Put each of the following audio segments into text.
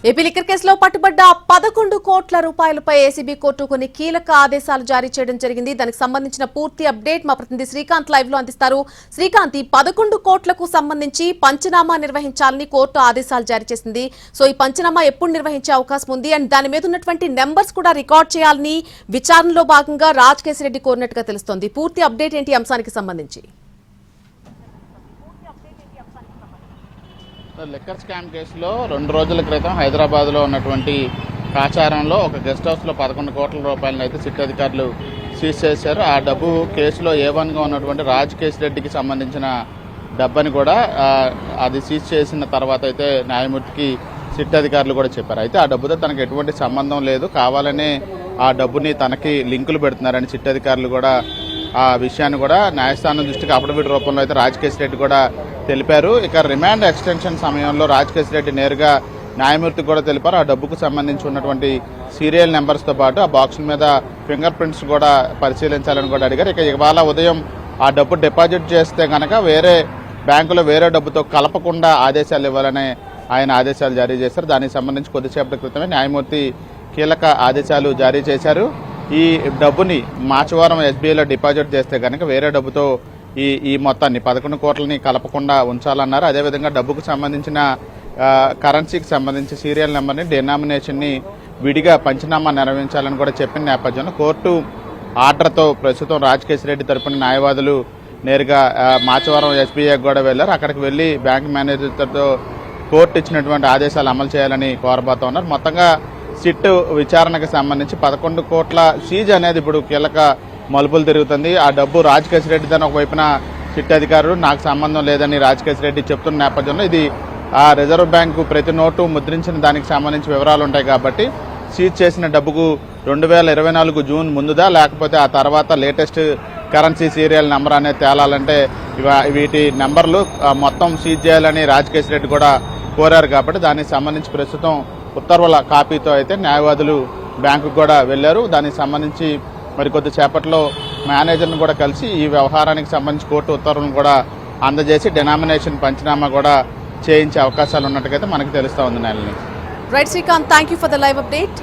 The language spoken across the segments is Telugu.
ఏపీ లిక్కర్ కేసులో పట్టుబడ్డ 11 కోట్ల రూపాయలపై ఏసీబీ కోర్టు కొన్ని కీలక ఆదేశాలు జారీ చేయడం జరిగింది. దానికి సంబంధించిన పూర్తి అప్డేట్ మా ప్రతినిధి శ్రీకాంత్ లైవ్ లో అందిస్తారు. శ్రీకాంత్, ఈ 11 కోట్లకు సంబంధించి పంచనామా నిర్వహించాలని కోర్టు ఆదేశాలు జారీ చేసింది. సో ఈ పంచనామా ఎప్పుడు నిర్వహించే అవకాశం ఉంది అండ్ దాని మీద ఉన్నటువంటి నెంబర్స్ కూడా రికార్డ్ చేయాలని విచారణలో భాగంగా రాజకేశిరెడ్డి కోరినట్టుగా తెలుస్తోంది. పూర్తి అప్డేట్ ఏంటి ఈ అంశానికి సంబంధించి? లిక్కర్ స్కామ్ కేసులో 2 రోజుల క్రితం హైదరాబాద్లో ఉన్నటువంటి కాచారంలో ఒక గెస్ట్ హౌస్లో 11 కోట్ల రూపాయలను అయితే సిట్ అధికారులు సీజ్ చేశారు. ఆ డబ్బు కేసులో A1గా ఉన్నటువంటి రాజకేశిరెడ్డికి సంబంధించిన డబ్బని కూడా అది సీజ్ చేసిన తర్వాత అయితే న్యాయమూర్తికి సిట్ అధికారులు కూడా చెప్పారు. అయితే ఆ డబ్బుతో తనకు ఎటువంటి సంబంధం లేదు, కావాలనే ఆ డబ్బుని తనకి లింకులు పెడుతున్నారని సిట్ అధికారులు కూడా ఆ విషయాన్ని కూడా న్యాయస్థానం దృష్టికి అఫిడవిట్ రూపంలో అయితే రాజకేశిరెడ్డి కూడా తెలిపారు. ఇక రిమాండ్ ఎక్స్టెన్షన్ సమయంలో రాజకేశిరెడ్డి నేరుగా న్యాయమూర్తికి కూడా తెలిపారు. ఆ డబ్బుకు సంబంధించి ఉన్నటువంటి సీరియల్ నెంబర్స్తో పాటు ఆ బాక్సుల మీద ఫింగర్ ప్రింట్స్ కూడా పరిశీలించాలని కూడా అడిగారు. ఇక ఇవాళ ఉదయం ఆ డబ్బు డిపాజిట్ చేస్తే కనుక వేరే బ్యాంకులో వేరే డబ్బుతో కలపకుండా ఆదేశాలు ఇవ్వాలని ఆయన ఆదేశాలు జారీ చేశారు. దానికి సంబంధించి కొద్దిసేపటి క్రితమే న్యాయమూర్తి కీలక ఆదేశాలు జారీ చేశారు. ఈ డబ్బుని మాచవరం SBIలో డిపాజిట్ చేస్తే కనుక వేరే డబ్బుతో ఈ మొత్తాన్ని 11 కోట్లని కలపకుండా ఉంచాలన్నారు. అదేవిధంగా డబ్బుకు సంబంధించిన కరెన్సీకి సంబంధించి సీరియల్ నెంబర్ని డినామినేషన్ని విడిగా పంచనామా నిర్వహించాలని కూడా చెప్పిన నేపథ్యంలో కోర్టు ఆర్డర్తో ప్రస్తుతం రాజకేశిరెడ్డి తరపున న్యాయవాదులు నేరుగా మాచవరం SBIకి కూడా వెళ్లారు. అక్కడికి వెళ్లి బ్యాంక్ మేనేజర్తో కోర్టు ఇచ్చినటువంటి ఆదేశాలు అమలు చేయాలని కోరబోతా ఉన్నారు. మొత్తంగా సిట్ విచారణకు సంబంధించి 11 కోట్ల సీజ్ అనేది ఇప్పుడు కీలక మలుపులు తిరుగుతుంది. ఆ డబ్బు రాజకేశిరెడ్డి దాని ఒకవైపున సిట్ అధికారులు నాకు సంబంధం లేదని రాజకేశిరెడ్డి చెప్తున్న నేపథ్యంలో ఇది ఆ రిజర్వ్ బ్యాంకు ప్రతి నోటు ముద్రించిన దానికి సంబంధించి వివరాలు ఉంటాయి కాబట్టి సీజ్ చేసిన డబ్బుకు 2024 జూన్ ముందుదా లేకపోతే ఆ తర్వాత లేటెస్ట్ కరెన్సీ సీరియల్ నెంబర్ అనేది తేలాలంటే వీటి నెంబర్లు మొత్తం సీజ్ చేయాలని రాజకేశిరెడ్డి కూడా కోరారు. కాబట్టి దానికి సంబంధించి ప్రస్తుతం ఉత్తర్వుల కాపీతో అయితే న్యాయవాదులు బ్యాంకుకు కూడా వెళ్లారు. దానికి సంబంధించి మరికొద్ది సేపట్లో మేనేజర్ను కూడా కలిసి ఈ వ్యవహారానికి సంబంధించి కోర్టు ఉత్తర్వులను కూడా అందజేసి డినామినేషన్ పంచనామా కూడా చేయించే అవకాశాలు ఉన్నట్టుగా మనకు తెలుస్తా ఉంది. నెలని right Srikanth, thank you for the live update.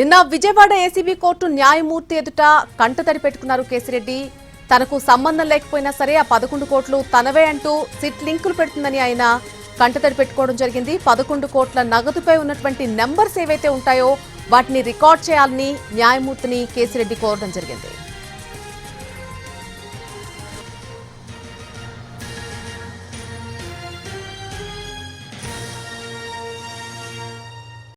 నిన్న విజయవాడ ఏసీబీ కోర్టు న్యాయమూర్తి ఎదుట కంటతడి పెట్టుకున్నారు కేశిరెడ్డి. తనకు సంబంధం లేకపోయినా సరే ఆ 11 కోట్లు తనవే అంటూ సిట్ లింకులు పెడుతుందని ఆయన కంటతడి పెట్టుకోవడం జరిగింది. 11 కోట్ల నగదుపై ఉన్నటువంటి నెంబర్స్ ఏవైతే ఉంటాయో వాటిని రికార్డ్ చేయాలని న్యాయమూర్తిని కేశిరెడ్డి కోరడం జరిగింది.